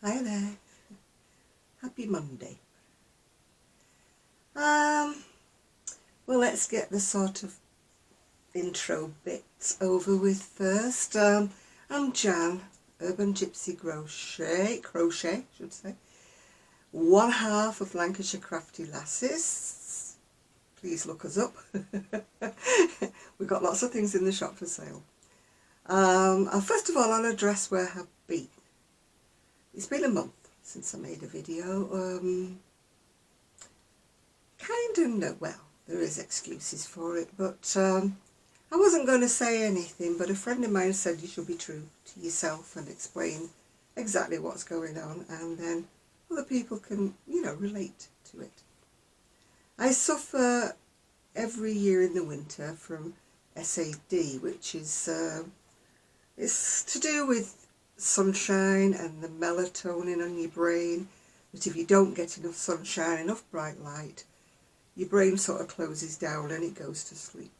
Hi there. Happy Monday. Well, let's get the sort of intro bits over with first. I'm Jan, Urban Gypsy Crochet, should say. One half of Lancashire Crafty Lasses. Please look us up. We've got lots of things in the shop for sale. First of all, I'll address where I have been. It's been a month since I made a video. Well, there is excuses for it, but I wasn't going to say anything, but a friend of mine said you should be true to yourself and explain exactly what's going on, and then other people can, relate to it. I suffer every year in the winter from SAD, which is it's to do with sunshine and the melatonin on your brain, that if you don't get enough sunshine, enough bright light, your brain sort of closes down and it goes to sleep.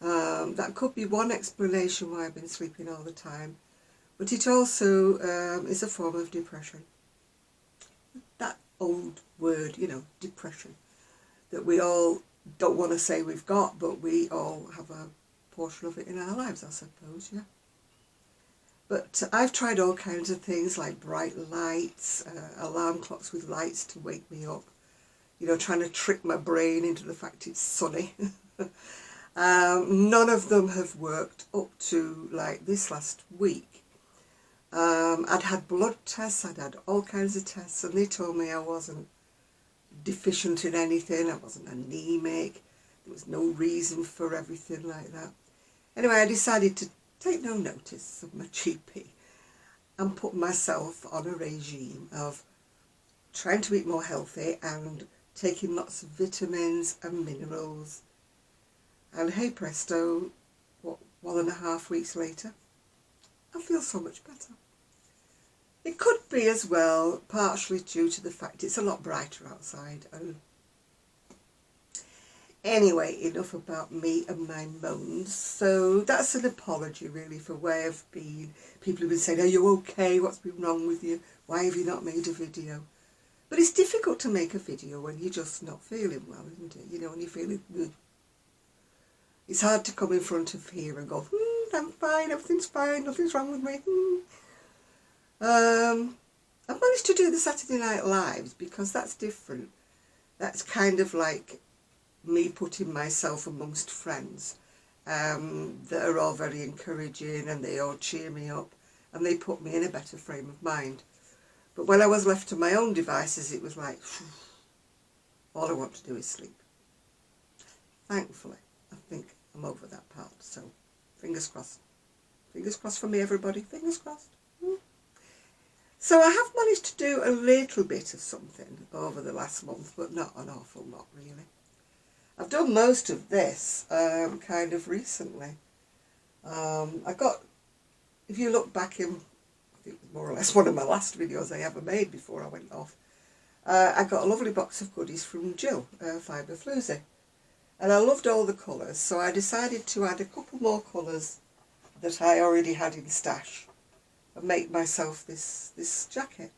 That could be one explanation why I've been sleeping all the time, but it also is a form of depression. That old word, depression, that we all don't want to say we've got, but we all have a portion of it in our lives, I suppose, yeah. But I've tried all kinds of things like bright lights, alarm clocks with lights to wake me up, trying to trick my brain into the fact it's sunny. None of them have worked up to like this last week. I'd had blood tests, I'd had all kinds of tests, and they told me I wasn't deficient in anything, I wasn't anemic, there was no reason for everything like that. Anyway, I decided to take no notice of my GP and put myself on a regime of trying to eat more healthy and taking lots of vitamins and minerals. And hey presto, 1.5 weeks later, I feel so much better. It could be as well partially due to the fact it's a lot brighter outside. Anyway, enough about me and my moans. So that's an apology really for where I've been. People have been saying, are you okay? What's been wrong with you? Why have you not made a video? But it's difficult to make a video when you're just not feeling well, isn't it? When you're feeling good. It's hard to come in front of here and go, I'm fine, everything's fine, nothing's wrong with me. I've managed to do the Saturday Night Lives because that's different. That's kind of like me putting myself amongst friends that are all very encouraging and they all cheer me up and they put me in a better frame of mind. But when I was left to my own devices, it was like, all I want to do is sleep. Thankfully, I think I'm over that part, so fingers crossed. Fingers crossed for me, everybody, fingers crossed. So I have managed to do a little bit of something over the last month, but not an awful lot, really. I've done most of this kind of recently. If you look back in, I think it was more or less one of my last videos I ever made before I went off, I got a lovely box of goodies from Jill, Fibre Floozy. And I loved all the colours, so I decided to add a couple more colours that I already had in stash and make myself this jacket.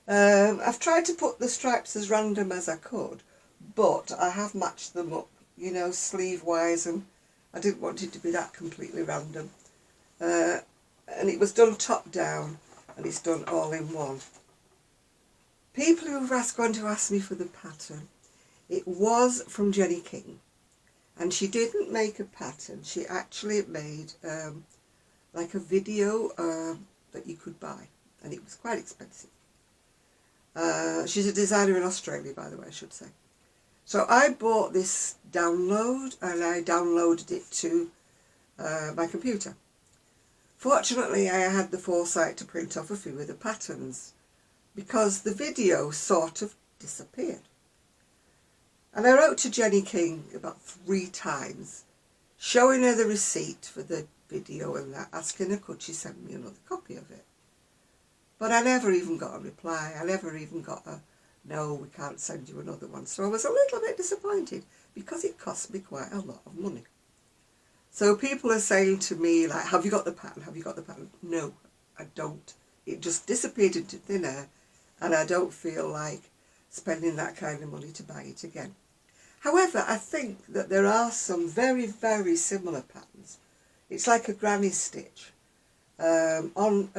I've tried to put the stripes as random as I could, but I have matched them up, sleeve wise, and I didn't want it to be that completely random. And it was done top down and it's done all in one. People who are going to ask me for the pattern, it was from Jenny King, and she didn't make a pattern, she actually made like a video that you could buy, and it was quite expensive. She's a designer in Australia, by the way, I should say. So I bought this download and I downloaded it to my computer. Fortunately, I had the foresight to print off a few of the patterns because the video sort of disappeared. And I wrote to Jenny King about 3 times, showing her the receipt for the video and that, asking her could she send me another copy of it. But I never even got a reply. I never even got a, no, we can't send you another one. So I was a little bit disappointed because it cost me quite a lot of money. So people are saying to me, like, have you got the pattern? Have you got the pattern? No, I don't. it just disappeared into thin air, and I don't feel like spending that kind of money to buy it again. However, I think that there are some very, very similar patterns. It's like a granny stitch on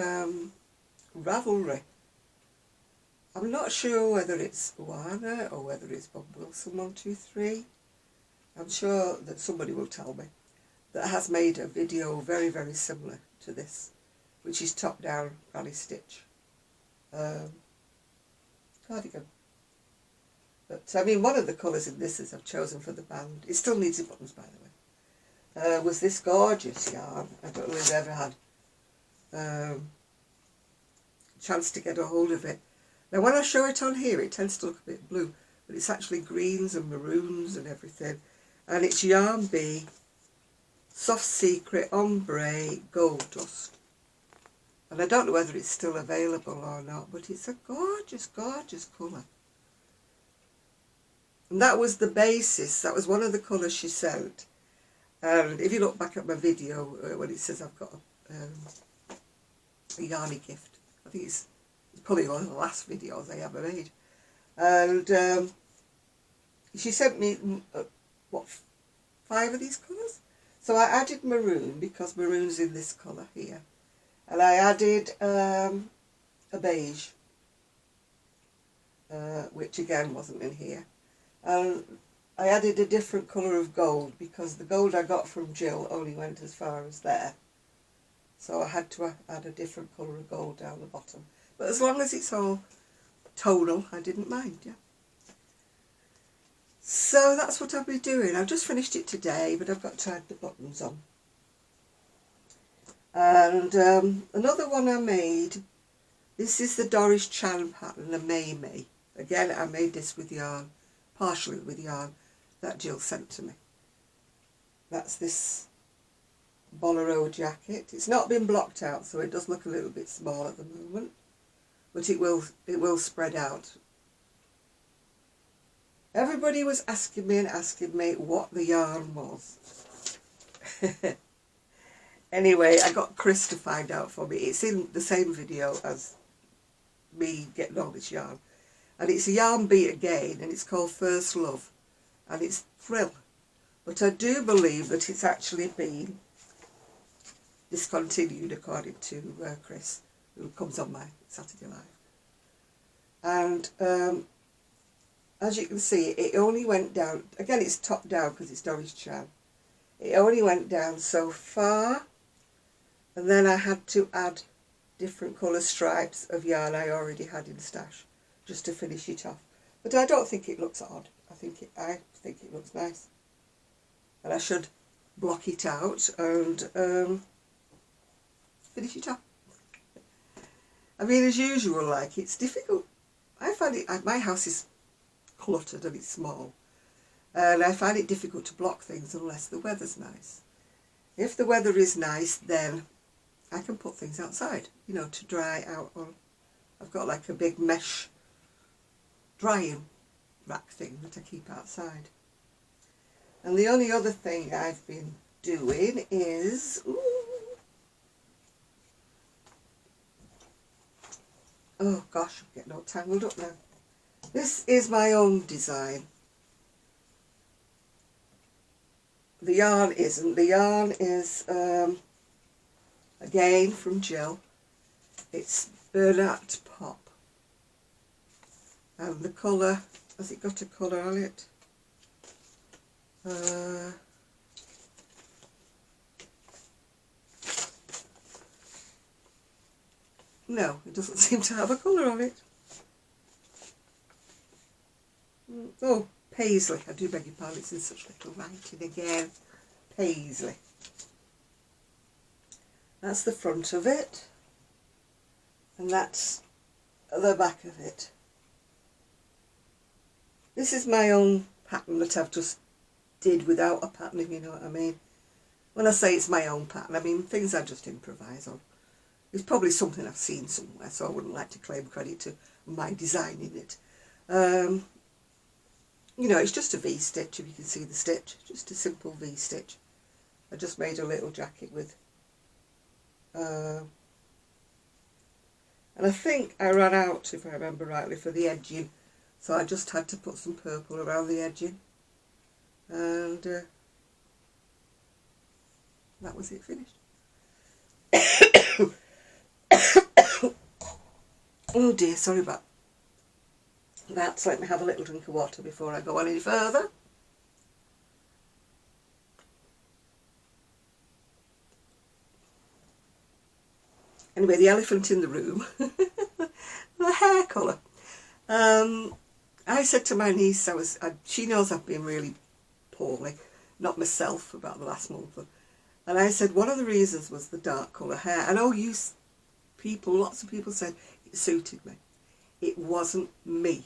Ravelry. I'm not sure whether it's Wana or whether it's Bob Wilson 123. I'm sure that somebody will tell me, that has made a video very, very similar to this, which is top down granny stitch cardigan. But I mean, one of the colours in this is I've chosen for the band. It still needs the buttons, by the way. Was this gorgeous yarn. I don't know if I've ever had a chance to get a hold of it. Now when I show it on here, it tends to look a bit blue, but it's actually greens and maroons and everything. And it's Yarn Bee, Soft Secret, Ombre, Gold Dust. And I don't know whether it's still available or not, but it's a gorgeous, gorgeous colour. And that was the basis, that was one of the colours she sent. And if you look back at my video when it says I've got a yarny gift, I think it's probably one of the last videos I ever made. And she sent me, what, 5 of these colours? So I added maroon, because maroon's in this colour here. And I added a beige, which again wasn't in here. And I added a different colour of gold, because the gold I got from Jill only went as far as there. So I had to add a different colour of gold down the bottom. But as long as it's all tonal, I didn't mind, yeah. So that's what I'll be doing. I've just finished it today, but I've got to add the buttons on. And another one I made, this is the Doris Chan pattern, the May May. Again, I made this with yarn, partially with yarn that Jill sent to me. That's this bolero jacket. It's not been blocked out, so it does look a little bit small at the moment, but it will spread out. Everybody was asking me what the yarn was. Anyway, I got Chris to find out for me. It's in the same video as me getting all this yarn. And it's a Yarn Bee again, and it's called First Love. And it's Thrill. But I do believe that it's actually been discontinued, according to Chris, who comes on my Saturday Live. And as you can see, it only went down, again it's top down because it's Doris Chan. It only went down so far, and then I had to add different colour stripes of yarn I already had in stash, just to finish it off. But I don't think it looks odd. I think it looks nice. And I should block it out and finish it off. I mean, as usual, like, it's difficult. I find it, my house is cluttered and it's small, and I find it difficult to block things unless the weather's nice. If the weather is nice, then I can put things outside, you know, to dry out on. I've got like a big mesh drying rack thing that I keep outside. And the only other thing I've been doing is, oh gosh, I'm getting all tangled up now. This is my own design. The yarn isn't. The yarn is, again, from Jill. It's Bernat Pop. And the colour, has it got a colour on it? No, it doesn't seem to have a colour on it. Oh, Paisley. I do beg your pardon, it's in such little writing again. Paisley. That's the front of it. And that's the back of it. This is my own pattern that I've just did without a pattern, if you know what I mean. When I say it's my own pattern, I mean things I just improvise on. It's probably something I've seen somewhere, so I wouldn't like to claim credit to my designing it. You know, it's just a V-stitch, if you can see the stitch. Just a simple V-stitch. I just made a little jacket with And I think I ran out, if I remember rightly, for the edging. So I just had to put some purple around the edging. And that was it, finished. Oh dear, sorry about that. Let me have a little drink of water before I go on any further. Anyway, the elephant in the room, the hair colour. I said to my niece, she knows I've been really poorly, not myself, about the last month. And I said one of the reasons was the dark colour hair. And lots of people said it suited me. It wasn't me.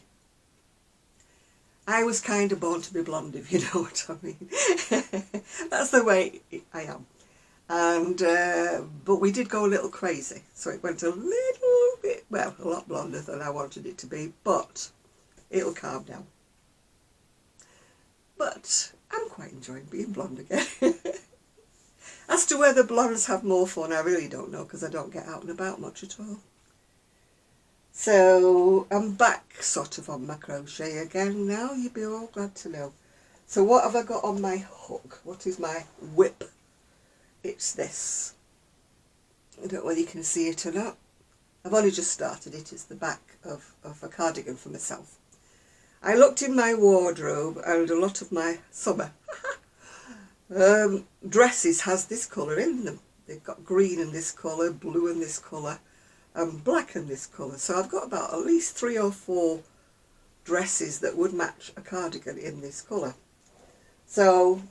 I was kind of born to be blonde, if you know what I mean. That's the way I am. And but we did go a little crazy, so it went a little bit, well, a lot blonder than I wanted it to be, but it'll calm down. But I'm quite enjoying being blonde again. As to whether blondes have more fun, I really don't know, because I don't get out and about much at all. So I'm back sort of on my crochet again now, you'll be all glad to know. So what have I got on my hook? What is my whip? It's this. I don't know whether you can see it or not. I've only just started it. It's the back of a cardigan for myself. I looked in my wardrobe and a lot of my summer dresses has this colour in them. They've got green in this colour, blue in this colour and black in this colour. So I've got about at least 3 or 4 dresses that would match a cardigan in this colour. So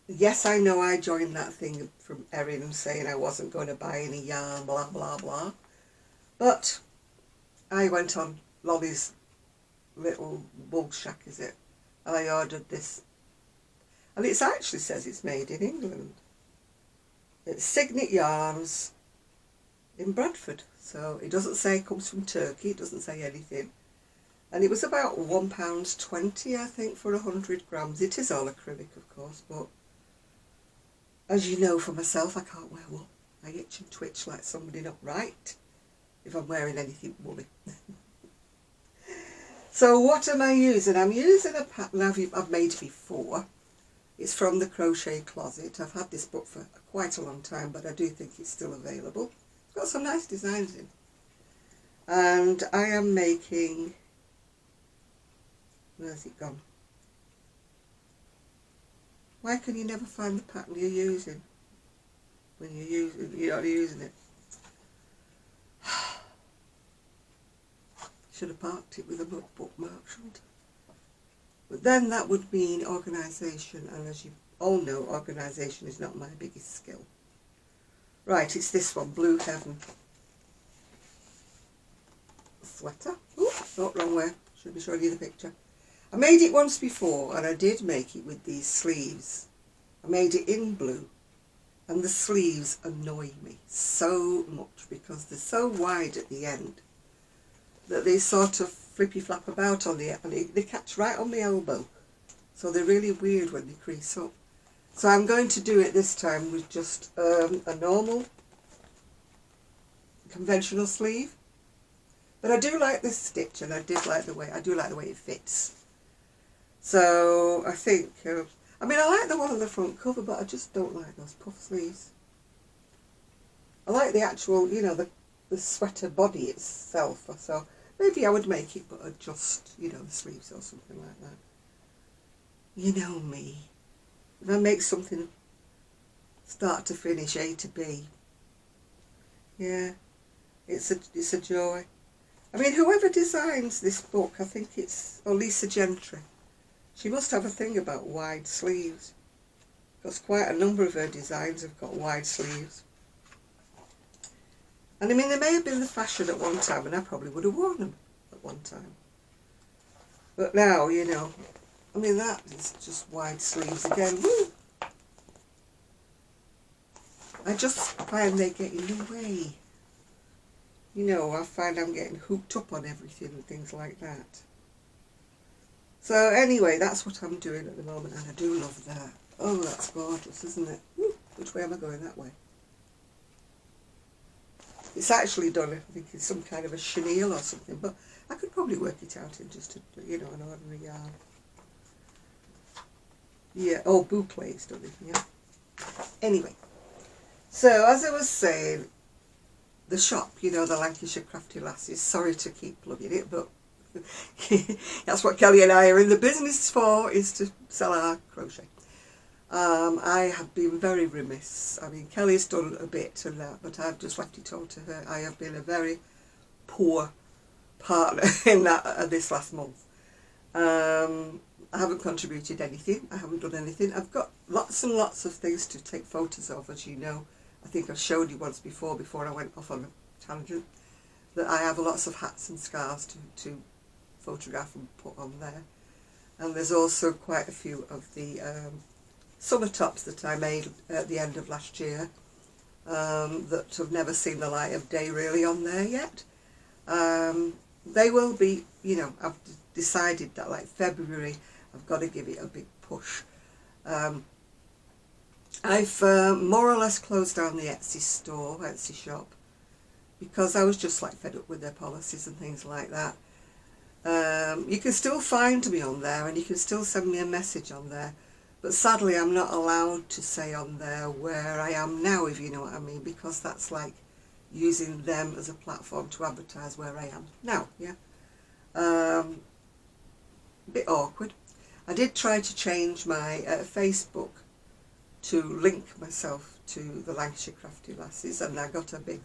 yes, I know I joined that thing from Erin saying I wasn't going to buy any yarn, blah, blah, blah. But I went on Lolly's little wool shack, is it? And I ordered this. And it actually says it's made in England. It's Signet Yarns in Bradford. So it doesn't say it comes from Turkey. It doesn't say anything. And it was about £1.20, I think, for 100 grams. It is all acrylic, of course, but as you know for myself, I can't wear wool. I itch and twitch like somebody not right if I'm wearing anything woolly. So what am I using? I'm using a pattern I've made before. It's from the Crochet Closet. I've had this book for quite a long time, but I do think it's still available. It's got some nice designs in. And I am making... Where's it gone? Why can you never find the pattern you're using when you're not using it? Should have parked it with a bookmark, shouldn't I? But then that would mean organisation, and as you all know, organisation is not my biggest skill. Right, it's this one, Blue Heaven sweater. Oh, wrong way. Should be showing you the picture. I made it once before, and I did make it with these sleeves. I made it in blue, and the sleeves annoy me so much because they're so wide at the end that they sort of flippy flap about on the end, and they catch right on the elbow. So they're really weird when they crease up. So I'm going to do it this time with just a normal, conventional sleeve. But I do like this stitch, and I do like the way it fits. So I think, I mean, I like the one on the front cover, but I just don't like those puff sleeves. I like the actual, you know, the sweater body itself. So maybe I would make it, but adjust, you know, the sleeves or something like that. You know me. If I make something start to finish, A to B, yeah, it's a joy. I mean, whoever designs this book, I think it's Lisa Gentry. She must have a thing about wide sleeves, because quite a number of her designs have got wide sleeves. And I mean, they may have been the fashion at one time, and I probably would have worn them at one time. But now, you know, I mean, that is just wide sleeves again. Woo! I just find they get in the way. You know, I find I'm getting hooked up on everything and things like that. So anyway, that's what I'm doing at the moment, and I do love that. Oh, that's gorgeous, isn't it? Woo, which way am I going? That way. It's actually done, I think, in some kind of a chenille or something, but I could probably work it out in just, you know, an ordinary yarn. Yeah, oh, bouclé's done it, yeah. Anyway, so as I was saying, the shop, you know, the Lancashire Crafty Lasses, sorry to keep plugging it, but that's what Kelly and I are in the business for, is to sell our crochet. I have been very remiss. I mean, Kelly's done a bit and that, but I've just left it all to her. I have been a very poor partner in that this last month. I haven't contributed anything. I haven't done anything. I've got lots and lots of things to take photos of, as you know. I think I've showed you once before I went off on a tangent, that I have lots of hats and scarves to photograph and put on there. And there's also quite a few of the summer tops that I made at the end of last year that have never seen the light of day really on there yet. They will be, you know, I've decided that like February I've got to give it a big push. I've more or less closed down the Etsy shop, because I was just like fed up with their policies and things like that. You can still find me on there and you can still send me a message on there, but sadly I'm not allowed to say on there where I am now, if you know what I mean, because that's like using them as a platform to advertise where I am now, yeah. A bit awkward. I did try to change my Facebook to link myself to the Lancashire Crafty Lasses, and I got a big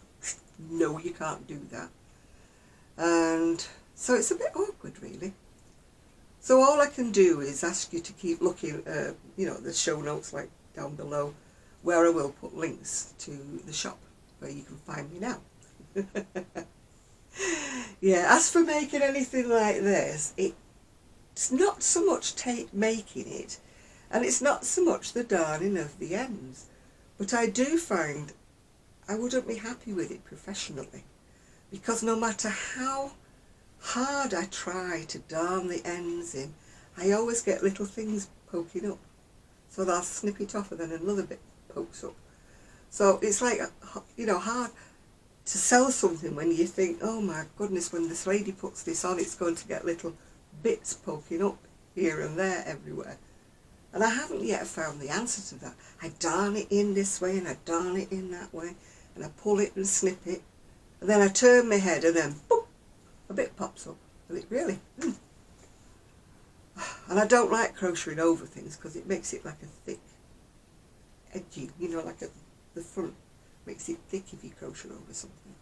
no, you can't do that. And so it's a bit awkward really. So all I can do is ask you to keep looking, you know, the show notes like down below, where I will put links to the shop where you can find me now. Yeah, as for making anything like this, it's not so much making it, and it's not so much the darning of the ends, but I do find I wouldn't be happy with it professionally, because no matter how hard I try to darn the ends in, I always get little things poking up, so I'll snip it off and then another bit pokes up. So it's like, you know, hard to sell something when you think, oh my goodness, when this lady puts this on, it's going to get little bits poking up here and there everywhere. And I haven't yet found the answer to that. I darn it in this way and I darn it in that way, and I pull it and snip it, and then I turn my head and then boop, a bit pops up. And it really, And I don't like crocheting over things because it makes it like a thick, edgy, you know, like the front makes it thick if you crochet over something.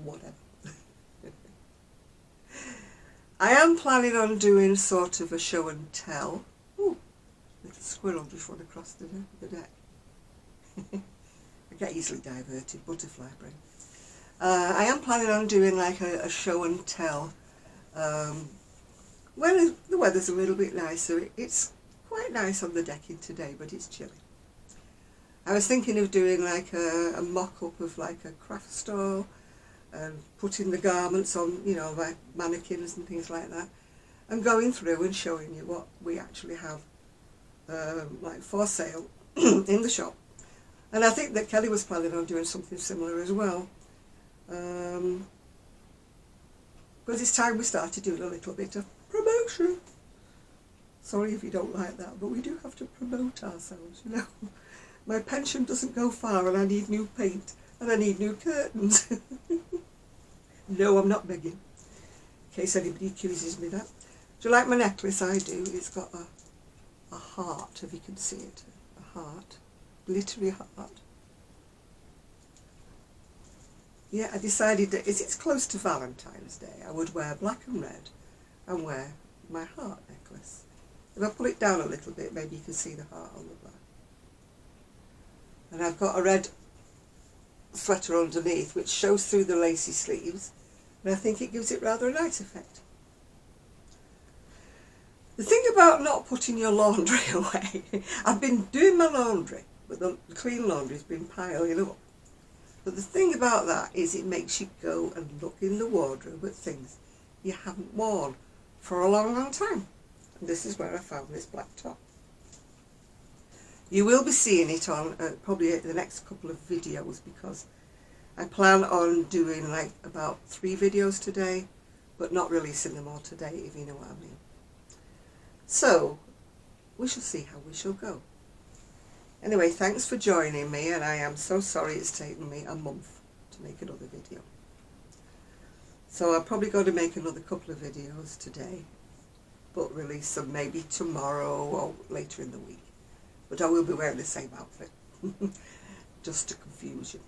Whatever. I am planning on doing sort of a show and tell. Ooh, little squirrel just run across the deck. I get easily diverted, butterfly brain. I am planning on doing like a show and tell when the weather's a little bit nicer. It's quite nice on the decking today, but it's chilly. I was thinking of doing like a mock-up of like a craft store and putting the garments on, you know, like mannequins and things like that, and going through and showing you what we actually have like for sale in the shop. And I think that Kelly was planning on doing something similar as well. Because it's time we started doing a little bit of promotion. Sorry if you don't like that, but we do have to promote ourselves, you know. My pension doesn't go far and I need new paint and I need new curtains. No, I'm not begging, in case anybody accuses me that. Do you like my necklace? I do. It's got a heart, if you can see it. A heart. Glittery heart. Yeah, I decided that as it's close to Valentine's Day, I would wear black and red and wear my heart necklace. If I pull it down a little bit, maybe you can see the heart on the black. And I've got a red sweater underneath, which shows through the lacy sleeves, and I think it gives it rather a nice effect. The thing about not putting your laundry away, I've been doing my laundry, but the clean laundry's been piling up. But the thing about that is it makes you go and look in the wardrobe at things you haven't worn for a long, long time. And this is where I found this black top. You will be seeing it on probably the next couple of videos, because I plan on doing like about 3 videos today, but not releasing them all today, if you know what I mean. So, we shall see how we shall go. Anyway, thanks for joining me, and I am so sorry it's taken me a month to make another video. So I've probably got to make another couple of videos today, but release them maybe tomorrow or later in the week. But I will be wearing the same outfit, just to confuse you.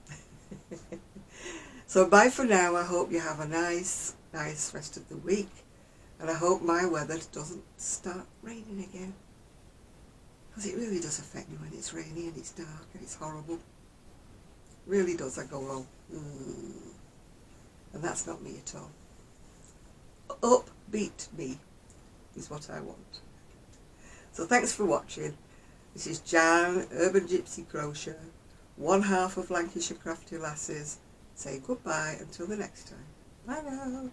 So bye for now. I hope you have a nice rest of the week, and I hope my weather doesn't start raining again, because it really does affect me when it's rainy and it's dark and it's horrible. It really does. I go, and that's not me at all. Upbeat me is what I want. So thanks for watching. This is Jan, Urban Gypsy Crochet, one half of Lancashire Crafty Lasses. Say goodbye until the next time. Bye now.